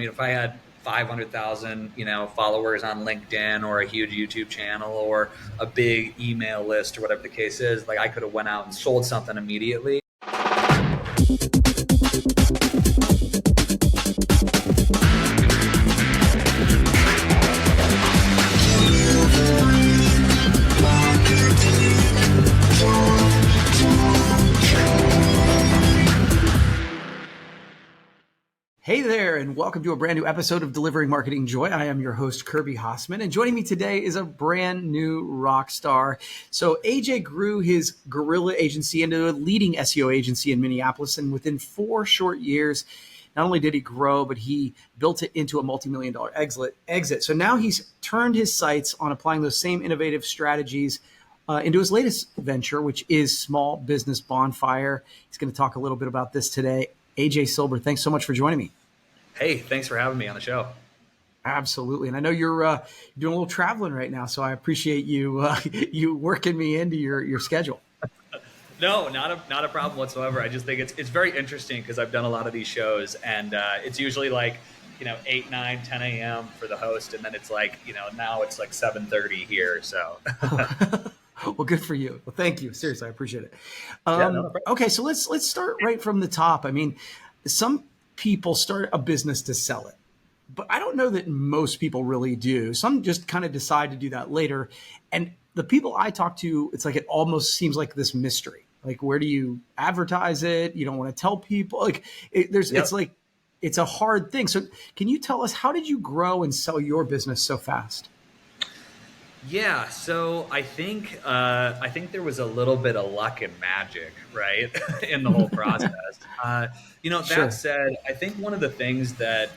mean, if I had 500,000, followers on LinkedIn or a huge YouTube channel or a big email list or whatever the case is, like I could have went out and sold something immediately. Hey there, and welcome to a brand new episode of Delivering Marketing Joy. I am your host, Kirby Hassman, and joining me today is a brand new rock star. So AJ grew his guerrilla agency into a leading SEO agency in Minneapolis, and within 4 short years, not only did he grow, but he built it into a multi-million-dollar exit. So now he's turned his sights on applying those same innovative strategies into his latest venture, which is Small Business Bonfire. He's going to talk a little bit about this today. AJ Silber, thanks so much for joining me. Hey, thanks for having me on the show. Absolutely. And I know you're doing a little traveling right now, so I appreciate you you working me into your schedule. No, not a problem whatsoever. I just think it's very interesting because I've done a lot of these shows, and it's usually like 8, 9, 10 a.m. for the host, and then it's like now it's like 7:30 here. So. Well, good for you. Well, thank you. Seriously, I appreciate it. No okay, so let's start right from the top. I mean, some people start a business to sell it, but I don't know that most people really do. Some just kind of decide to do that later. And the people I talk to, it's like it almost seems like this mystery. Like, where do you advertise it? You don't want to tell people. Like, it's like it's a hard thing. So, can you tell us, how did you grow and sell your business so fast? Yeah, so I think there was a little bit of luck and magic, right, in the whole process. That Sure. said, I think one of the things that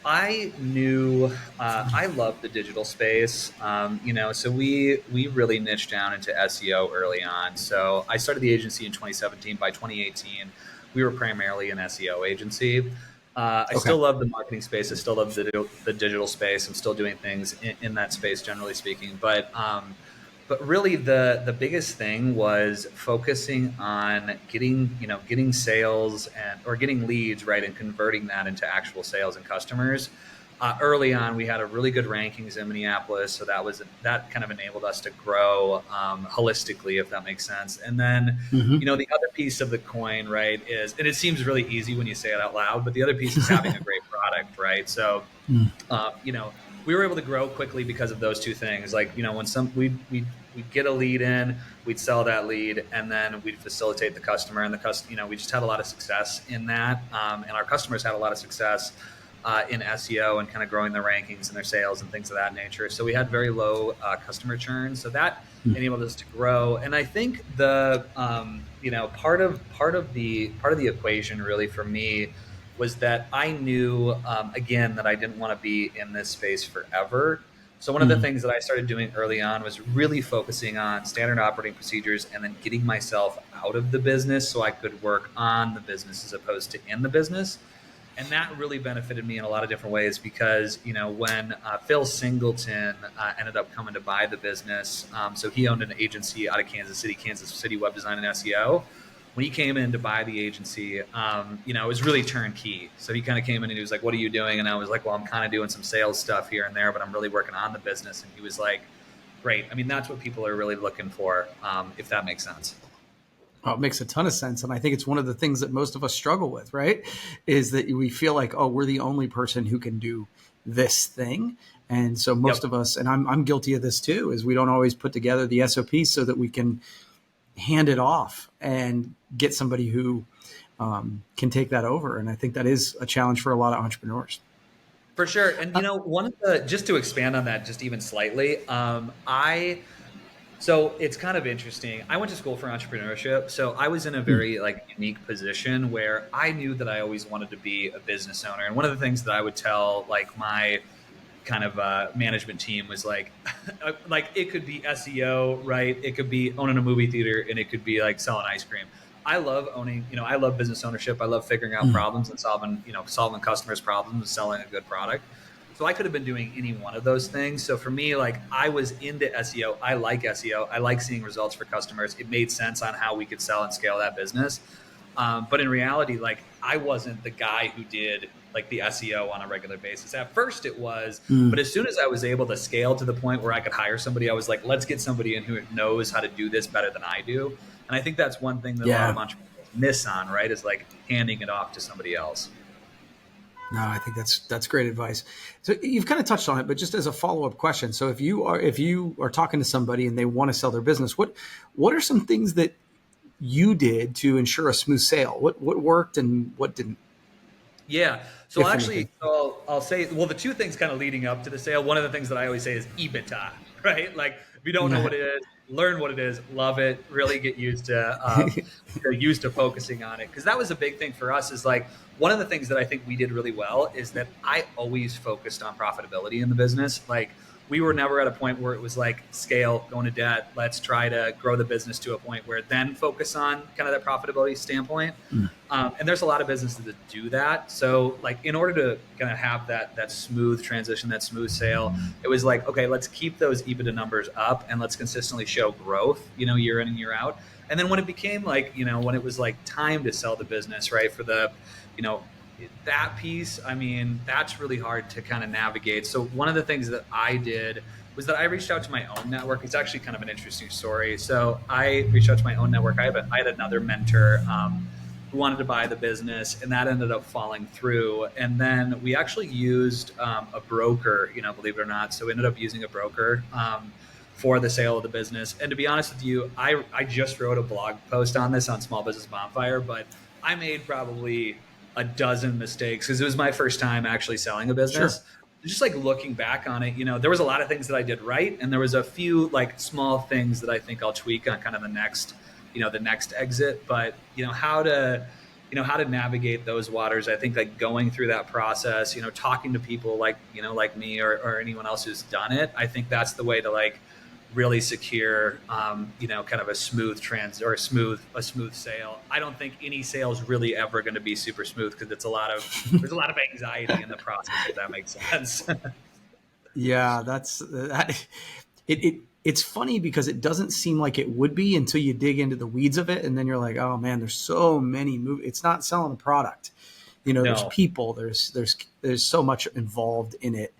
I knew, I love the digital space. So we really niched down into SEO early on. So I started the agency in 2017. By 2018, we were primarily an SEO agency. I still love the marketing space. I still love the digital space. I'm still doing things in that space, generally speaking. But really, the biggest thing was focusing on getting sales or getting leads, right, and converting that into actual sales and customers. Early on, we had a really good rankings in Minneapolis, so that kind of enabled us to grow holistically, if that makes sense. And then, the other piece of the coin, right, is, and it seems really easy when you say it out loud, but the other piece is having a great product, right? So, we were able to grow quickly because of those two things. Like, when we'd get a lead in, we'd sell that lead, and then we'd facilitate the customer, and we just had a lot of success in that, and our customers had a lot of success in SEO and kind of growing their rankings and their sales and things of that nature. So we had very low customer churn. So that enabled us to grow. And I think the part of the equation really for me was that I knew again that I didn't want to be in this space forever. So one of the things that I started doing early on was really focusing on standard operating procedures and then getting myself out of the business so I could work on the business as opposed to in the business. And that really benefited me in a lot of different ways because, when Phil Singleton ended up coming to buy the business, so he owned an agency out of Kansas City web design and SEO. When he came in to buy the agency, it was really turnkey. So he kind of came in and he was like, "What are you doing?" And I was like, "Well, I'm kind of doing some sales stuff here and there, but I'm really working on the business." And he was like, "Great. I mean, that's what people are really looking for, if that makes sense." Oh, it makes a ton of sense. And I think it's one of the things that most of us struggle with, right? Is that we feel like, oh, we're the only person who can do this thing. And so most of us, and I'm guilty of this too, is we don't always put together the SOPs so that we can hand it off and get somebody who can take that over. And I think that is a challenge for a lot of entrepreneurs. For sure. And, just to expand on that just even slightly, so it's kind of interesting. I went to school for entrepreneurship. So I was in a very unique position where I knew that I always wanted to be a business owner. And one of the things that I would tell my kind of management team was like it could be SEO, right? It could be owning a movie theater, and it could be like selling ice cream. I love owning, I love business ownership. I love figuring out problems and solving customers' problems and selling a good product. So I could have been doing any one of those things. So for me, I was into SEO. I like SEO. I like seeing results for customers. It made sense on how we could sell and scale that business. But in reality, I wasn't the guy who did like the SEO on a regular basis. At first it was, but Mm, as soon as I was able to scale to the point where I could hire somebody, I was like, let's get somebody in who knows how to do this better than I do. And I think that's one thing that a lot of yeah. entrepreneurs miss on, right? Is like handing it off to somebody else. No, I think that's great advice. So you've kind of touched on it, but just as a follow up question, so if you are talking to somebody and they want to sell their business, what are some things that you did to ensure a smooth sale? What worked and what didn't, Yeah. So if anything? actually, I'll say, well, the two things kind of leading up to the sale, one of the things that I always say is EBITDA, right? Like if you don't know Yeah. what it is, learn what it is, love it, really get used to focusing on it. Cause that was a big thing for us is like, one of the things that I think we did really well is that I always focused on profitability in the business. Like we were never at a point where it was like scale, going to debt. Let's try to grow the business to a point where then focus on kind of that profitability standpoint. Mm. And there's a lot of businesses that do that. So like in order to kind of have that smooth transition, that smooth sale, it was like, okay, let's keep those EBITDA numbers up and let's consistently show growth, year in and year out. And then when it became like, when it was like time to sell the business, right, for the, you know, that piece, I mean, that's really hard to kind of navigate. So one of the things that I did was that I reached out to my own network. It's actually kind of an interesting story. So I reached out to my own network. I had another mentor who wanted to buy the business, and that ended up falling through. And then we actually used a broker, believe it or not. So we ended up using a broker for the sale of the business. And to be honest with you, I just wrote a blog post on this on Small Business Bonfire, but I made probably a dozen mistakes because it was my first time actually selling a Sure. business. Just like looking back on it, there was a lot of things that I did right, and there was a few like small things that I think I'll tweak on kind of the next exit. But how to navigate those waters, I think like going through that process, talking to people like me or anyone else who's done it, I think that's the way to like really secure, kind of a smooth a smooth sale. I don't think any sale is really ever going to be super smooth because there's a lot of anxiety in the process, if that makes sense. Yeah, that's that. It's funny because it doesn't seem like it would be until you dig into the weeds of it, and then you're like, oh man, there's so many move. It's not selling a product. There's No. people. There's so much involved in it.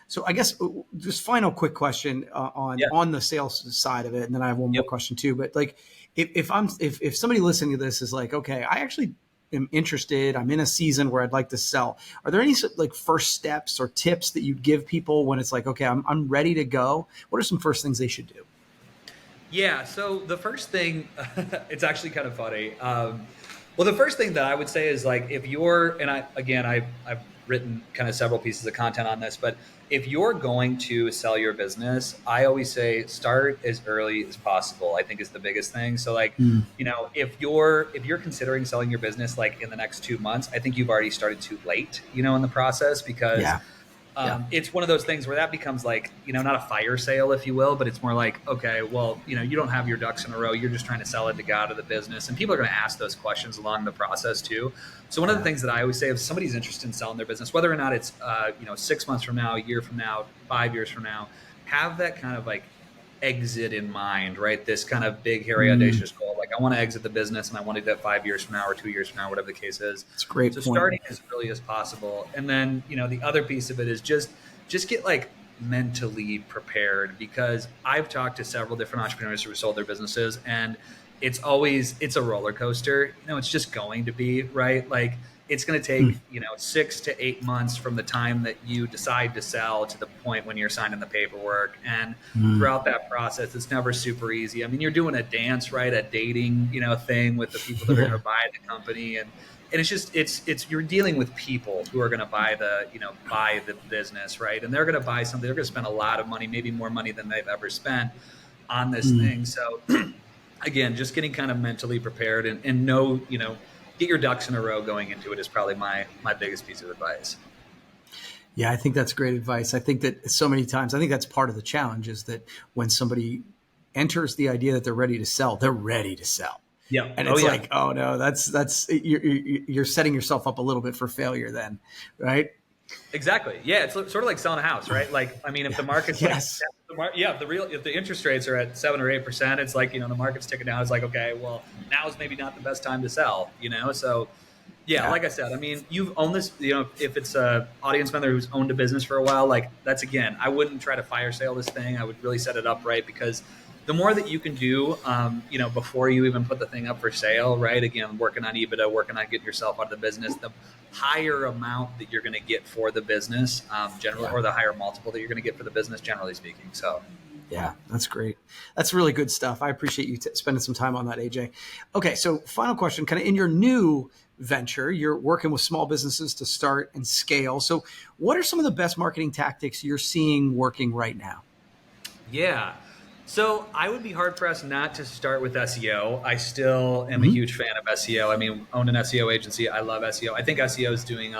So I guess just final quick question Yeah. on the sales side of it, and then I have one more Yep. question too. But like, if somebody listening to this is like, okay, I actually am interested. I'm in a season where I'd like to sell. Are there any like first steps or tips that you'd give people when it's like, okay, I'm ready to go? What are some first things they should do? Yeah. So the first thing, it's actually kind of funny. Well, the first thing that I would say is like if you're, and I've written kind of several pieces of content on this, but if you're going to sell your business, I always say start as early as possible. I think is the biggest thing. So like, Mm, if you're considering selling your business like in the next 2 months, I think you've already started too late, in the process because yeah. Yeah. it's one of those things where that becomes like, not a fire sale, if you will, but it's more like, okay, well, you don't have your ducks in a row. You're just trying to sell it to get out of the business. And people are going to ask those questions along the process too. So one of the Yeah. things that I always say, if somebody's interested in selling their business, whether or not it's, 6 months from now, a year from now, 5 years from now, have that kind of like exit in mind, right? This kind of big, hairy, Mm, audacious goal. Like I want to exit the business and I want to do that 5 years from now or 2 years from now, whatever the case is. that's a great So point. starting as early as possible. And then, the other piece of it is just get like mentally prepared because I've talked to several different entrepreneurs who have sold their businesses and it's a roller coaster. It's just going to be, right? Like it's going to Mm, take, 6 to 8 months from the time that you decide to sell to the point when you're signing the paperwork. And mm, throughout that process, it's never super easy. I mean, you're doing a dance, right? A dating, thing with the people that are going to yeah. buy the company. And it's just, it's, you're dealing with people who are going to buy the business, right? And they're going to buy something. They're going to spend a lot of money, maybe more money than they've ever spent on this Mm. thing. So again, just getting kind of mentally prepared and know, get your ducks in a row going into it is probably my biggest piece of advice. Yeah, I think that's great advice. I think that so many times, I think that's part of the challenge is that when somebody enters the idea that they're ready to sell, they're ready to sell. Yeah. And Oh it's yeah. like, oh no, that's you're setting yourself up a little bit for failure then, right? Exactly. Yeah. It's sort of like selling a house, right? Like, I mean, if the market's like, Yes. if the interest rates are at 7 or 8%, it's like, the market's ticking down. It's like, okay, well, now is maybe not the best time to sell, So Yeah, Yeah. like I said, I mean, you've owned this, if it's a audience member who's owned a business for a while, like that's again, I wouldn't try to fire sale this thing. I would really set it up right because the more that you can do, before you even put the thing up for sale, right? Again, working on EBITDA, working on getting yourself out of the business, the higher amount that you're going to get for the business, generally, Yeah. or the higher multiple that you're going to get for the business, generally speaking. So, Yeah, that's great. That's really good stuff. I appreciate you spending some time on that, AJ. Okay, so final question, kind of in your new venture, you're working with small businesses to start and scale. So, what are some of the best marketing tactics you're seeing working right now? yeah. So I would be hard pressed not to start with SEO. I still am a Hmm. huge fan of SEO. I mean, own an SEO agency. I love SEO. I think SEO is doing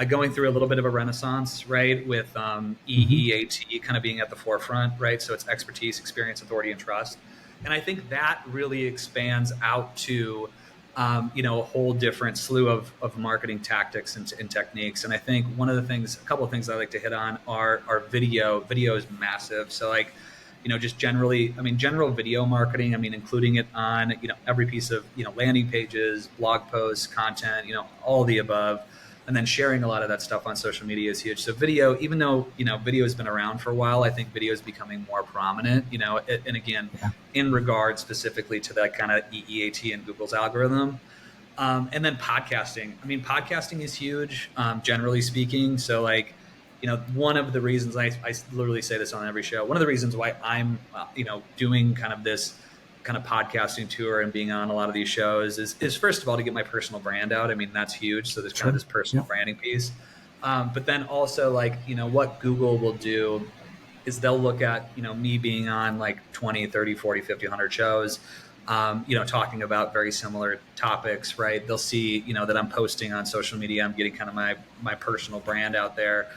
going through a little bit of a renaissance, right? With Hmm. EEAT kind of being at the forefront, right? So it's expertise, experience, authority, and trust. And I think that really expands out to a whole different slew of marketing tactics and techniques. And I think a couple of things I like to hit on are video. Video is massive. So like, just generally, I mean, general video marketing, I mean, including it on, every piece of, landing pages, blog posts, content, all the above. And then sharing a lot of that stuff on social media is huge. So video, even though, video has been around for a while, I think video is becoming more prominent, and again, Yeah. in regard specifically to that kind of EEAT and Google's algorithm. And then podcasting. I mean, podcasting is huge, generally speaking. So, like, one of the reasons I literally say this on every show, one of the reasons why I'm, doing kind of this kind of podcasting tour and being on a lot of these shows is first of all to get my personal brand out. I mean, that's huge. So there's kind of Sure. this personal Yeah. branding piece. But then also like, what Google will do is they'll look at, me being on like 20, 30, 40, 50, 100 shows, talking about very similar topics, right? They'll see, that I'm posting on social media. I'm getting kind of my personal brand out there.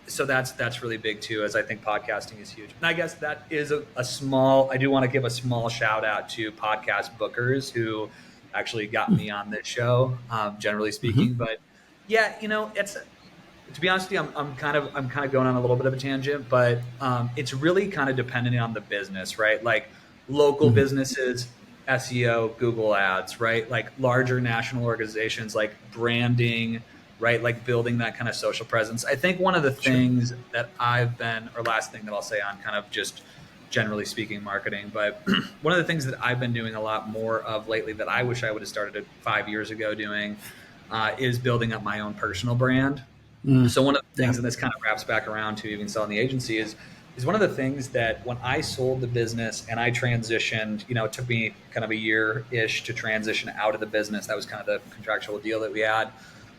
So that's really big too, as I think podcasting is huge. And I guess that is I do want to give a small shout out to podcast bookers who actually got me on this show, generally Hmm. speaking. But yeah, it's, to be honest with you, I'm kind of going on a little bit of a tangent, but it's really kind of dependent on the business, right? Like local Hmm. businesses, SEO, Google ads, right? Like larger national organizations, like branding, right? Like building that kind of social presence. I think one of the Sure. things that or last thing that I'll say on kind of just generally speaking marketing, but one of the things that I've been doing a lot more of lately that I wish I would have started 5 years ago doing is building up my own personal brand. Mm. So one of the Yeah. things, and this kind of wraps back around to even selling the agency, is one of the things that when I sold the business and I transitioned, it took me kind of a year ish to transition out of the business. That was kind of the contractual deal that we had.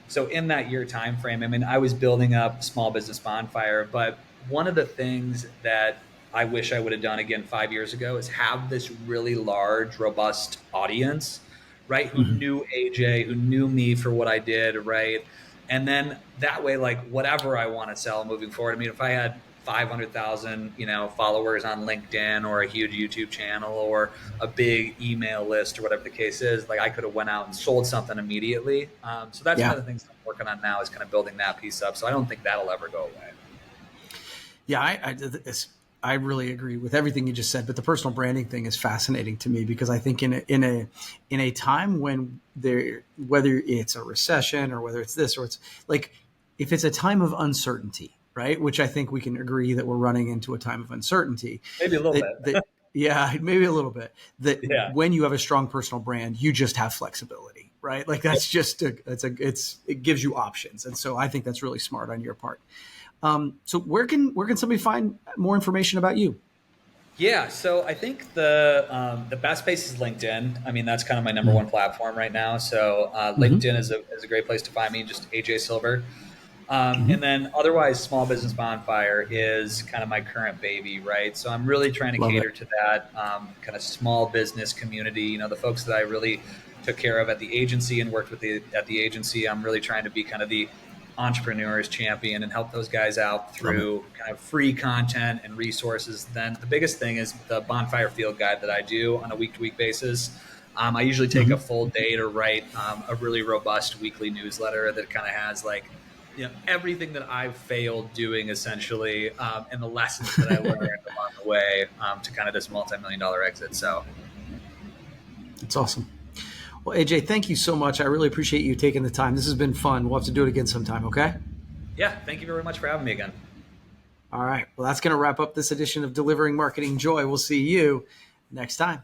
So in that year time frame, I mean, I was building up Small Business Bonfire, but one of the things that I wish I would have done again 5 years ago is have this really large, robust audience, right? Who Hmm. knew AJ, who knew me for what I did, right? And then that way, like whatever I want to sell moving forward. I mean, if I had 500,000, followers on LinkedIn or a huge YouTube channel or a big email list or whatever the case is, like I could have went out and sold something immediately. So that's one Yeah. of the things I'm working on now is kind of building that piece up. So I don't think that'll ever go away. Yeah, I really agree with everything you just said. But the personal branding thing is fascinating to me because I think in a time when there, whether it's a recession or whether it's this or it's like, if it's a time of uncertainty, right? Which I think we can agree that we're running into a time of uncertainty. Maybe a little That bit. yeah, maybe a little bit. That Yeah. when you have a strong personal brand, you just have flexibility, right? Like that's just it gives you options, and so I think that's really smart on your part. So where can somebody find more information about you? Yeah, so I think the best place is LinkedIn. I mean, that's kind of my number Mm-hmm. one platform right now. So Mm-hmm. LinkedIn is a great place to find me. Just AJ Silber. Mm-hmm. And then otherwise, Small Business Bonfire is kind of my current baby, right? So I'm really trying to Love it. cater to that kind of small business community. The folks that I really took care of at the agency and worked with at the agency. I'm really trying to be kind of the entrepreneurs champion and help those guys out Love it. through kind of free content and resources. Then the biggest thing is the Bonfire Field Guide that I do on a week-to-week basis. I usually take a Mm-hmm. full day to write a really robust weekly newsletter that kind of has like everything that I've failed doing essentially, and the lessons that I learned along the way to kind of this multi-million dollar exit. So It's awesome. Well, AJ, thank you so much. I really appreciate you taking the time. This has been fun. We'll have to do it again sometime, okay? Yeah, thank you very much for having me again. All right. Well, that's going to wrap up this edition of Delivering Marketing Joy. We'll see you next time.